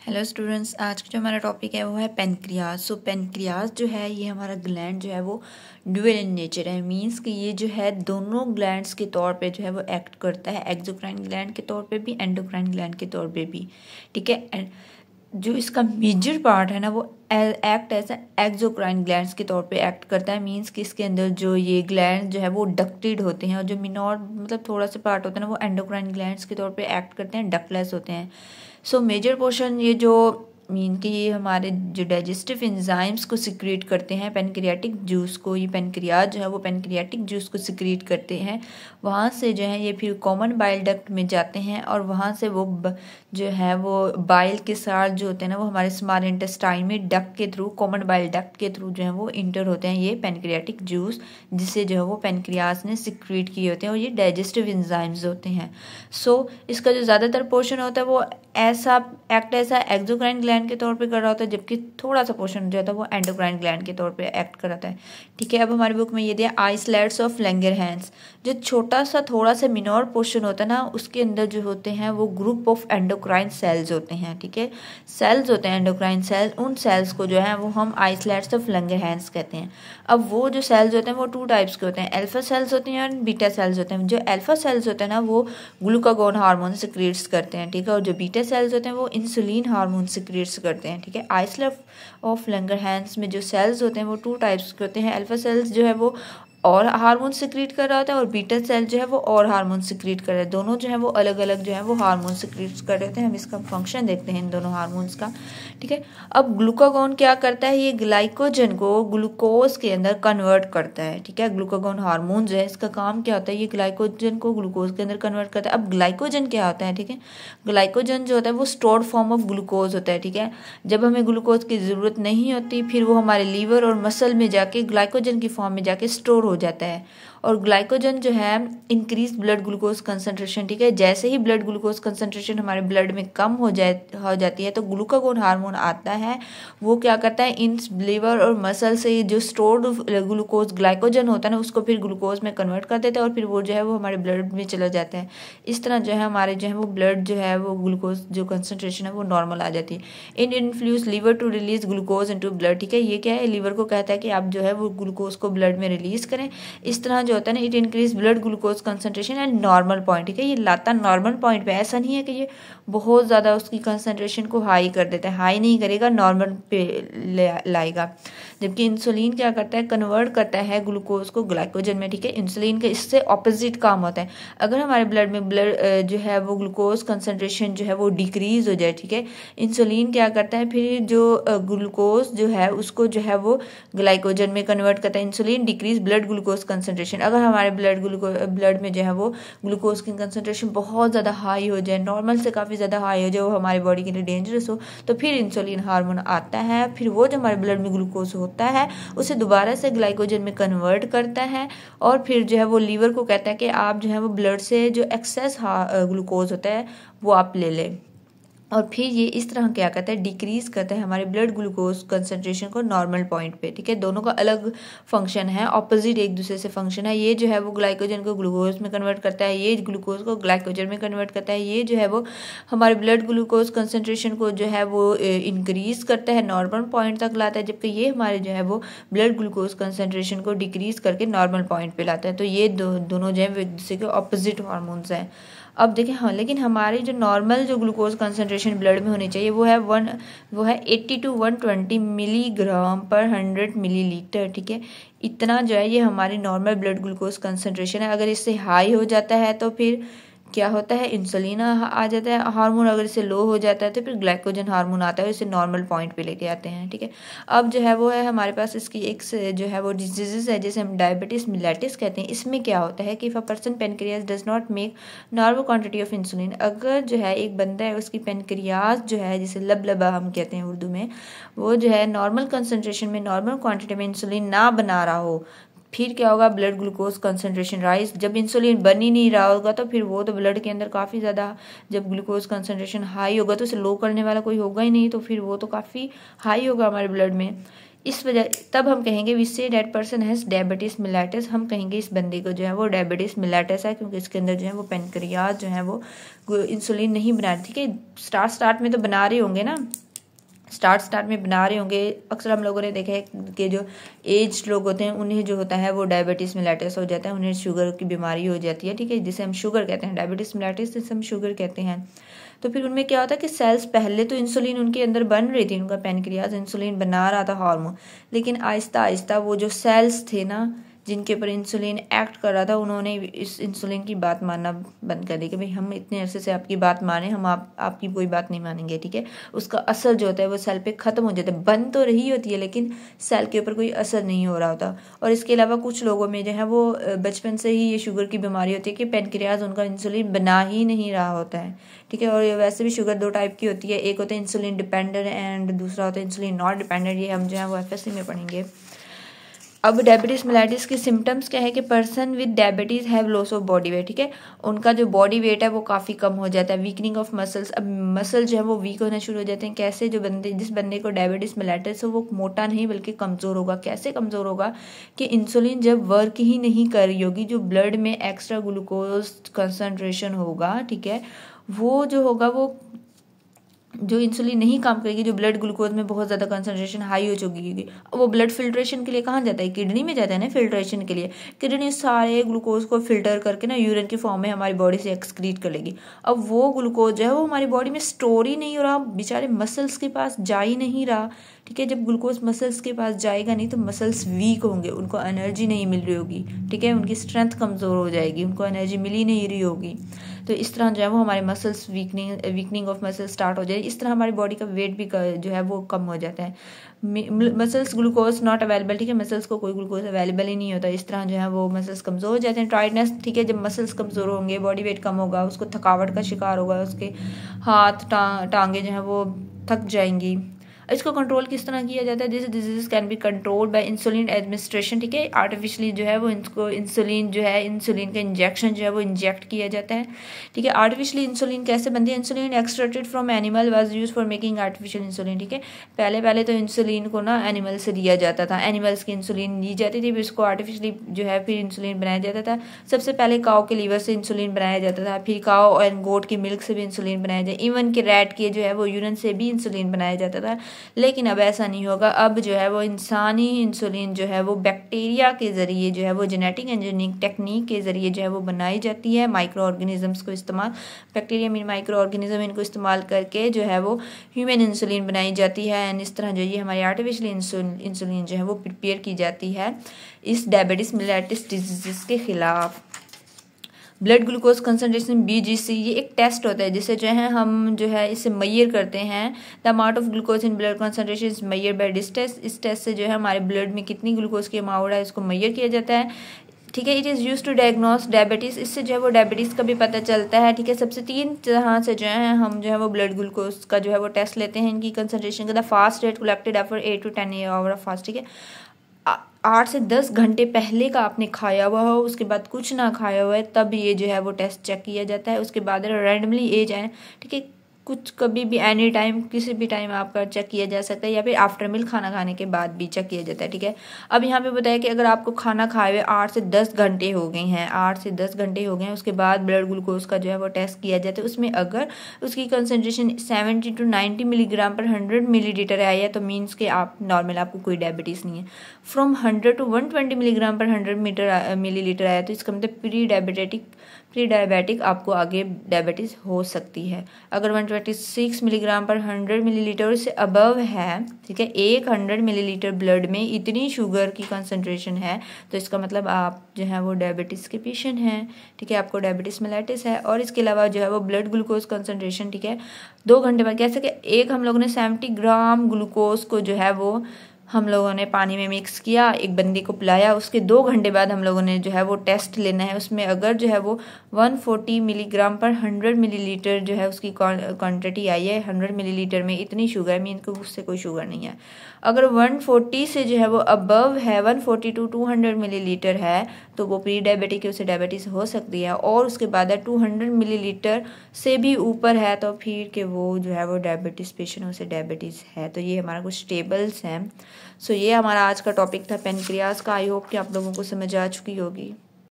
Hello students, आज का जो हमारा टॉपिक है वो है पेनक्रियाज। सो पेनक्रियाज जो है ये हमारा ग्लैंड जो है वो ड्यूअल इन नेचर है। मींस कि ये जो है दोनों ग्लैंड्स के तौर पे जो है वो एक्ट करता है, एक्सोक्राइन ग्लैंड के तौर पे भी, एंडोक्राइन ग्लैंड के तौर पे भी। ठीक है, जो इसका मेजर पार्ट है ना वो एक्ट एज एक्सोक्राइन ग्लैंड्स के तौर पे एक्ट करता है। मींस कि इसके अंदर जो ये ग्लैंड जो है वो डक्टेड होते हैं और जो मिनोर मतलब थोड़ा सा पार्ट होता है ना वो एंडोक्राइन ग्लैंड्स के तौर पे एक्ट करते हैं, डक्टलेस होते हैं। सो मेजर पोर्शन ये जो मीन कि ये हमारे जो डाइजेस्टिव एंजाइम्स को सिक्रीट करते हैं, पेनक्रियाटिक जूस को, ये पेनक्रियाज जो है वो पेनक्रियाटिक जूस को सिक्रीट करते हैं। वहाँ से जो है ये फिर कॉमन बाइल डक्ट में जाते हैं और वहाँ से वो जो है वो बाइल के साथ जो होते हैं ना वो हमारे स्मॉल इंटेस्टाइन में डक्ट के थ्रू, कॉमन बाइल डक्ट के थ्रू जो है वो इंटर होते हैं ये पेनक्रियाटिक जूस, जिससे जो है वो पेनक्रियाज ने सिक्रीट किए होते हैं और ये डाइजेस्टिव एंजाइम्स होते हैं। सो इसका जो ज़्यादातर पोर्शन होता है वो ऐसा एक्सोक्राइन ग्लैंड के तौर पे कर रहा होता है, जबकि थोड़ा सा पोर्शन जो होता है वो एंडोक्राइन ग्लैंड के तौर पे एक्ट कर रहा है। ठीक है, अब हमारी बुक में ये दिया आइसलेट्स ऑफ लैंगरहैंस। जो छोटा सा थोड़ा सा मिनोर पोर्शन होता है ना उसके अंदर जो होते हैं वो ग्रुप ऑफ एंडोक्राइन सेल्स होते हैं। ठीक है, सेल्स होते हैं एंडोक्राइन सेल, उन सेल्स को जो है वो हम आइसलेट्स ऑफ लैंगरहैंस कहते हैं। अब वो जो सेल्स होते हैं वो 2 टाइप्स के होते हैं, अल्फा सेल्स होते हैं और बीटा सेल्स होते हैं। जो अल्फा सेल्स होते हैं ना वो ग्लूकागोन हार्मोन सिक्रीट्स करते हैं। ठीक है, और जो बीटा सेल्स होते हैं वो इंसुलिन हार्मोन सिक्रीट्स करते हैं। ठीक है, आइसलेट ऑफ लैंगरहैंस में जो सेल्स होते हैं वो 2 टाइप्स के होते हैं। अल्फा सेल्स जो है वो और हार्मोन सिक्रीट कर रहा होता है और बीटा सेल जो है वो और हार्मोन सिक्रीट कर रहा है। दोनों जो है वो अलग अलग जो है वो हार्मोन सिक्रीट कर रहे थे। हम इसका फंक्शन देखते हैं इन दोनों हार्मोन्स का। ठीक है, अब ग्लूकागोन क्या करता है, ये ग्लाइकोजन को ग्लूकोज के अंदर कन्वर्ट करता है। ठीक है, ग्लूकागोन हार्मोन जो है इसका काम क्या होता है, ये ग्लाइकोजन को ग्लूकोज के अंदर कन्वर्ट करता है। अब ग्लाइकोजन क्या होता है, ठीक है, ग्लाइकोजन जो होता है वो स्टोर्ड फॉर्म ऑफ ग्लूकोज होता है। ठीक है, जब हमें ग्लूकोज की ज़रूरत नहीं होती फिर वो हमारे लीवर और मसल में जाके ग्लाइकोजन की फॉर्म में जाके स्टोर हो जाता है। और ग्लाइकोजन जो है इंक्रीज ब्लड ग्लूकोज कंसंट्रेशन। ठीक है, जैसे ही ब्लड ग्लूकोज कंसंट्रेशन हमारे ब्लड में कम हो जाती है तो ग्लूकागोन हार्मोन आता है। वो क्या करता है, इन लीवर और मसल से जो स्टोर्ड ग्लूकोज ग्लाइकोजन होता है ना उसको फिर ग्लूकोज में कन्वर्ट कर देता है और फिर वो जो है वो हमारे ब्लड में चला जाता है। इस तरह जो है हमारे जो है वो ब्लड जो है वो ग्लूकोज जो कंसंट्रेशन है वो नॉर्मल आ जाती है। In influence liver to release glucose into blood. ठीक है, ये क्या है, लीवर को कहता है कि आप जो है वो ग्लूकोज को ब्लड में रिलीज करें। इस तरह जो होता है ना, it increase blood glucose concentration and normal point. ठीक है, ये लाता नॉर्मल पॉइंट पे, ऐसा नहीं है कि ये बहुत ज़्यादा उसकी कंसंट्रेशन को हाई कर देता है, हाई नहीं करेगा, नॉर्मल पे लाएगा। जबकि इंसुलिन क्या करता है, कन्वर्ट करता है ग्लूकोज को ग्लाइकोजन में। ठीक है, इंसुलिन का इससे ऑपोजिट काम होता है। अगर हमारे ब्लड में जो है वो ग्लूकोज कंसंट्रेशन जो है वो डिक्रीज हो जाए, ठीक है, इंसुलिन क्या करता है फिर जो ग्लूकोज जो है उसको जो है वो ग्लाइकोजन में कन्वर्ट करता है। Insulin decrease blood glucose concentration. अगर हमारे ब्लड में जो है वो ग्लूकोज की कंसंट्रेशन बहुत ज़्यादा हाई हो जाए, नॉर्मल से काफ़ी ज़्यादा हाई हो जाए, वो हमारी बॉडी के लिए डेंजरस हो, तो फिर इंसुलिन हार्मोन आता है। फिर वो जो हमारे ब्लड में ग्लूकोज होता है उसे दोबारा से ग्लाइकोजन में कन्वर्ट करता है और फिर जो है वो लीवर को कहता है कि आप जो है वो ब्लड से जो एक्सेस ग्लूकोज होता है वो आप ले लें। और फिर ये इस तरह क्या करता है, डिक्रीज करता है हमारे ब्लड ग्लूकोज कंसंट्रेशन को नॉर्मल पॉइंट पे। ठीक है, दोनों का अलग फंक्शन है, ऑपोजिट एक दूसरे से फंक्शन है। ये जो है वो ग्लाइकोजन को ग्लूकोज में कन्वर्ट करता है, ये ग्लूकोज को ग्लाइकोजन में कन्वर्ट करता है। ये जो है वो हमारे ब्लड ग्लूकोज कंसंट्रेशन को जो है वो इंक्रीज करता है, नॉर्मल पॉइंट तक लाता है, जबकि ये हमारे जो है वो ब्लड ग्लूकोज कंसंट्रेशन को डिक्रीज करके नॉर्मल पॉइंट पे लाता है। तो ये दोनों जो है वो एक दूसरे के ऑपोजिट हार्मोन्स हैं। अब देखें, हाँ, लेकिन हमारी जो नॉर्मल जो ग्लूकोज कंसंट्रेशन ब्लड में होनी चाहिए वो है 80 to 120 मिलीग्राम पर 100 मिलीलीटर। ठीक है, इतना जो है ये हमारी नॉर्मल ब्लड ग्लूकोज कंसंट्रेशन है। अगर इससे हाई हो जाता है तो फिर क्या होता है, इंसुलिन आ जाता है हार्मोन। अगर इससे लो हो जाता है तो फिर ग्लाइकोजन हार्मोन आता है, इसे नॉर्मल पॉइंट पे लेके आते हैं। ठीक है, अब जो है वो है हमारे पास इसकी एक जो है वो डिजीजेस है जिसे हम डायबिटीज मिलेटिस कहते हैं। इसमें क्या होता है कि if a person pancreas does not make normal quantity of insulin, अगर जो है एक बंदा है उसकी पेनक्रियाज जो है जिसे लबलबा हम कहते हैं उर्दू में, वो जो है नॉर्मल कंसंट्रेशन में नॉर्मल क्वांटिटी में इंसुलिन ना बना रहा हो, फिर क्या होगा, ब्लड ग्लूकोज कंसंट्रेशन राइज। जब इंसुलिन बन ही नहीं रहा होगा तो फिर वो तो ब्लड के अंदर काफ़ी ज़्यादा, जब ग्लूकोज कंसंट्रेशन हाई होगा तो उसे लो करने वाला कोई होगा ही नहीं, तो फिर वो तो काफ़ी हाई होगा हमारे ब्लड में। इस वजह तब हम कहेंगे we say that person has diabetes mellitus, हम कहेंगे इस बंदे को जो है वो डायबिटीज़ मिलेटस है, क्योंकि इसके अंदर जो है वो पेनक्रियाज जो है वो इंसुलिन नहीं बना रही। ठीक है, स्टार्ट में तो बना रहे होंगे ना, स्टार्ट में बना रहे होंगे। अक्सर हम लोगों ने देखा है कि जो एज लोग होते हैं उन्हें जो होता है वो डायबिटीज़ मिलेटस हो जाता है, उन्हें शुगर की बीमारी हो जाती है। ठीक है, जिसे हम शुगर कहते हैं, डायबिटीज़ मिलेटस जिसे हम शुगर कहते हैं। तो फिर उनमें क्या होता है कि सेल्स, पहले तो इंसुलिन उनके अंदर बन रही थी, उनका पेनक्रियाज इंसुलिन बना रहा था हार्मोन, लेकिन आहिस्ता आहिस्ता वो जो सेल्स थे ना जिनके ऊपर इंसुलिन एक्ट कर रहा था, उन्होंने इस इंसुलिन की बात मानना बंद कर दी कि भाई हम इतने अरसे से आपकी बात माने, हम आपकी कोई बात नहीं मानेंगे। ठीक है, उसका असर जो होता है वो सेल पे ख़त्म हो जाता है, बन तो रही होती है लेकिन सेल के ऊपर कोई असर नहीं हो रहा होता। और इसके अलावा कुछ लोगों में जो है वो बचपन से ही ये शुगर की बीमारी होती है कि पेनक्रियाज उनका इंसुलिन बना ही नहीं रहा होता है। ठीक है, और वैसे भी शुगर दो टाइप की होती है, एक होता है इंसुलिन डिपेंडेंट एंड दूसरा होता है इंसुलिन नॉट डिपेंडेंट। ये हम जो है वो FSC में पढ़ेंगे। अब डायबिटीज़ मिलेटस के सिम्टम्स क्या है कि person with diabetes have loss of body weight. ठीक है, उनका जो बॉडी वेट है वो काफ़ी कम हो जाता है। वीकनिंग ऑफ मसल्स, अब मसल जो है वो वीक होना शुरू हो जाते हैं। कैसे, जिस बंदे को डायबिटीज़ मिलेटस हो वो मोटा नहीं बल्कि कमज़ोर होगा। कैसे कमज़ोर होगा कि इंसुलिन जब वर्क ही नहीं कर रही होगी, जो ब्लड में एक्स्ट्रा ग्लूकोज कंसनट्रेशन होगा, ठीक है, वो जो होगा वो जो इंसुलिन नहीं काम करेगी, जो ब्लड ग्लूकोज में बहुत ज़्यादा कंसंट्रेशन हाई हो चुकी होगी, वो ब्लड फिल्ट्रेशन के लिए कहाँ जाता है, किडनी में जाता है ना फिल्ट्रेशन के लिए। किडनी सारे ग्लूकोज को फिल्टर करके ना यूरिन के फॉर्म में हमारी बॉडी से एक्सक्रीट कर लेगी। अब वो ग्लूकोज जो है वो हमारी बॉडी में स्टोर ही नहीं हो रहा, बेचारे मसल्स के पास जा ही नहीं रहा। ठीक है, जब ग्लूकोज मसल्स के पास जाएगा नहीं तो मसल्स वीक होंगे, उनको एनर्जी नहीं मिल रही होगी। ठीक है, उनकी स्ट्रेंथ कमज़ोर हो जाएगी, उनको एनर्जी मिल ही नहीं रही होगी। तो इस तरह जो है वो हमारे muscles weakening of muscles start हो जाए। इस तरह हमारी बॉडी का वेट भी जो है वो कम हो जाता है। Muscles glucose not available. ठीक है, मसल्स को कोई ग्लूकोज अवेलेबल ही नहीं होता। इस तरह जो है वो मसल्स कमज़ोर हो जाते हैं। टायर्डनेस, ठीक है, जब मसल्स कमज़ोर होंगे, बॉडी वेट कम होगा, उसको थकावट का शिकार होगा, उसके हाथ टांगे जो है वो थक जाएंगी। इसको कंट्रोल किस तरह किया जाता है? This disease can be controlled by insulin administration. ठीक है, आर्टिफिशियली जो है वो इनको इंसुलिन का इंजेक्शन जो है वो इंजेक्ट किया जाता है। ठीक है, आर्टिफिशियली इंसुलिन कैसे बनती है? Insulin extracted from animal was use for making artificial insulin. ठीक है, पहले तो इंसुलिन को ना एनिमल से लिया जाता था, एनिमल्स की इंसुलिन ली जाती थी, फिर उसको आर्टिफिशियली जो है फिर इंसुलिन बनाया जाता था। सबसे पहले काऊ के लीवर से इंसुलिन बनाया जाता था, फिर काऊ एंड गोट की मिल्क से भी इंसुलिन बनाया जाता, इवन कि रैट के जो है वो यूरिन से भी इंसुलिन बनाया जाता था। लेकिन अब ऐसा नहीं होगा, अब जो है वो इंसानी इंसुलिन जो है वो बैक्टीरिया के ज़रिए जो है वो जेनेटिक इंजीनियरिंग टेक्निक के ज़रिए जो है वो बनाई जाती है। माइक्रो ऑर्गेनिजम्स को इस्तेमाल, बैक्टीरिया मीन माइक्रो ऑर्गेनिज्म, इनको इस्तेमाल करके जो है वो ह्यूमन इंसुलिन बनाई जाती है। एंड इस तरह जो ये हमारी आर्टिफिशियल इंसुलिन जो है वो प्रिपेयर की जाती है इस डायबिटीज़ मिलेटस डिजीज़ के खिलाफ। ब्लड ग्लूकोज कंसनट्रेशन BGC, ये एक टेस्ट होता है जिसे जो है हम जो है इसे मैयर करते हैं। The amount of glucose in blood concentration is measure by this test. इस टेस्ट से जो है हमारे ब्लड में कितनी ग्लूकोज की अमाउंट है इसको मैयर किया जाता है। ठीक है, it is use to diagnose diabetes, इससे जो है वो डायबिटीज़ का भी पता चलता है। ठीक है, सबसे 3 तरह से जो है हम जो है वो ब्लड ग्लूकोज का जो है वो टेस्ट लेते हैं, इनकी कंसनट्रेशन का। The fast rate collected after 8 to 10 hour of fast. ठीक है, 8 से 10 घंटे पहले का आपने खाया हुआ हो, उसके बाद कुछ ना खाया हुआ है, तब ये जो है वो टेस्ट चेक किया जाता है। उसके बाद रैंडमली एज है, ठीक है, कुछ कभी भी एनी टाइम किसी भी टाइम आपका चेक किया जा सकता है, या फिर आफ्टर मील खाना खाने के बाद भी चेक किया जाता है। ठीक है, अब यहाँ पे बताया कि अगर आपको खाना खाए हुए 8 से 10 घंटे हो गए हैं, 8 से 10 घंटे हो गए हैं, उसके बाद ब्लड ग्लूकोज का जो है वो टेस्ट किया जाता है। उसमें अगर उसकी कंसनट्रेशन 70 to 90 मिलीग्राम पर 100 मिलीलीटर आई है तो मीन्स कि आप नॉर्मल, आपको कोई डायबिटीज़ नहीं है। फ्रॉम 100 to 120 मिलीग्राम पर 100 मिलीलीटर आया तो इसका मतलब प्री डायबिटिक आपको आगे डायबिटीज़ हो सकती है। अगर 126 मिलीग्राम पर 100 मिलीलीटर से अबव है, ठीक है, 100 मिलीलीटर ब्लड में इतनी शुगर की कंसंट्रेशन है तो इसका मतलब आप जो है वो डायबिटीज़ के पेशेंट हैं। ठीक है, आपको डायबिटीज़ मेलाइटिस है। और इसके अलावा जो है वो ब्लड ग्लूकोज कंसंट्रेशन, ठीक है, 2 घंटे बाद, कैसे कि हम लोगों ने 70 ग्राम ग्लूकोज को जो है वो हम लोगों ने पानी में मिक्स किया, एक बंदे को पिलाया, उसके 2 घंटे बाद हम लोगों ने जो है वो टेस्ट लेना है। उसमें अगर जो है वो 140 मिलीग्राम पर 100 मिलीलीटर जो है उसकी क्वांटिटी आई है, 100 मिलीलीटर में इतनी शुगर, मीन को उससे कोई शुगर नहीं है। अगर 140 से जो है वो अबव है, 140 to 200 मिलीलीटर है तो वो प्री डायबिटिक है, उसे डायबिटीज़ हो सकती है। और उसके बाद 200 मिलीलीटर से भी ऊपर है तो फिर के वो जो है वो डायबिटीज़ पेशेंट, उसे डायबिटीज़ है। तो ये हमारा कुछ टेबल्स हैं सो ये हमारा आज का टॉपिक था पेनक्रियाज का। आई होप कि आप लोगों को समझ आ चुकी होगी।